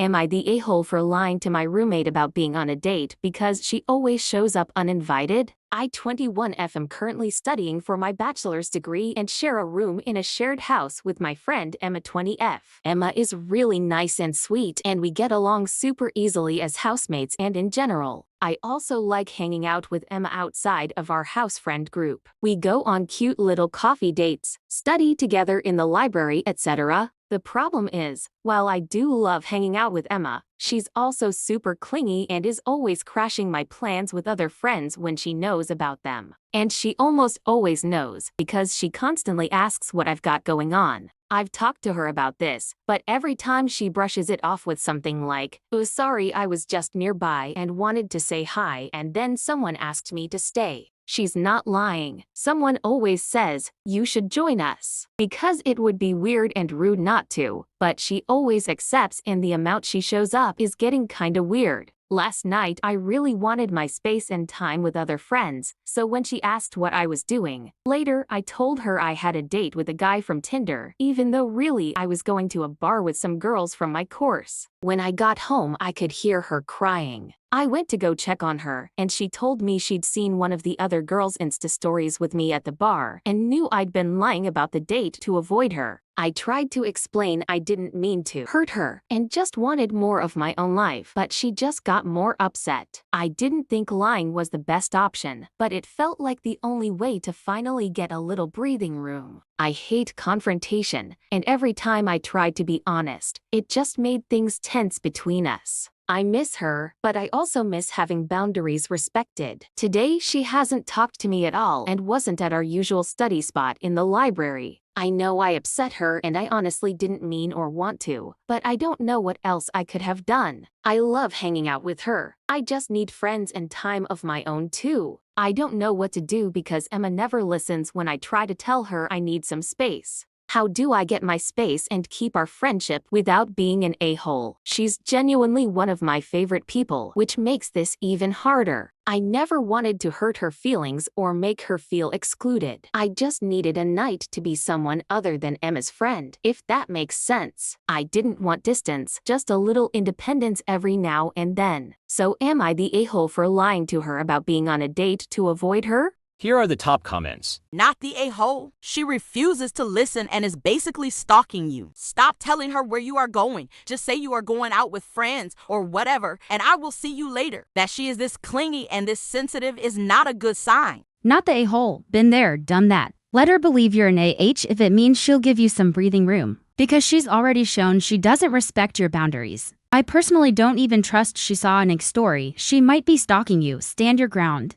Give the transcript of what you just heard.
Am I the a-hole for lying to my roommate about being on a date because she always shows up uninvited? I, 21F, am currently studying for my bachelor's degree and share a room in a shared house with my friend Emma, 20F. Emma is really nice and sweet, and we get along super easily as housemates and in general. I also like hanging out with Emma outside of our house friend group. We go on cute little coffee dates, study together in the library, etc. The problem is, while I do love hanging out with Emma, she's also super clingy and is always crashing my plans with other friends when she knows about them. And she almost always knows because she constantly asks what I've got going on. I've talked to her about this, but every time she brushes it off with something like, "Oh, sorry, I was just nearby and wanted to say hi, and then someone asked me to stay." She's not lying. Someone always says, "You should join us," because it would be weird and rude not to, but she always accepts, and the amount she shows up is getting kinda weird. Last night I really wanted my space and time with other friends, so when she asked what I was doing, later I told her I had a date with a guy from Tinder, even though really I was going to a bar with some girls from my course. When I got home I could hear her crying. I went to go check on her, and she told me she'd seen one of the other girls' Insta stories with me at the bar and knew I'd been lying about the date to avoid her. I tried to explain I didn't mean to hurt her and just wanted more of my own life, but she just got more upset. I didn't think lying was the best option, but it felt like the only way to finally get a little breathing room. I hate confrontation, and every time I tried to be honest, it just made things tense between us. I miss her, but I also miss having boundaries respected. Today she hasn't talked to me at all and wasn't at our usual study spot in the library. I know I upset her and I honestly didn't mean or want to, but I don't know what else I could have done. I love hanging out with her. I just need friends and time of my own too. I don't know what to do because Emma never listens when I try to tell her I need some space. How do I get my space and keep our friendship without being an a-hole? She's genuinely one of my favorite people, which makes this even harder. I never wanted to hurt her feelings or make her feel excluded. I just needed a night to be someone other than Emma's friend, if that makes sense. I didn't want distance, just a little independence every now and then. So am I the a-hole for lying to her about being on a date to avoid her? Here are the top comments. Not the a-hole. She refuses to listen and is basically stalking you. Stop telling her where you are going. Just say you are going out with friends or whatever, and I will see you later. That she is this clingy and this sensitive is not a good sign. Not the a-hole. Been there, done that. Let her believe you're an AH if it means she'll give you some breathing room, because she's already shown she doesn't respect your boundaries. I personally don't even trust she saw an story. She might be stalking you. Stand your ground.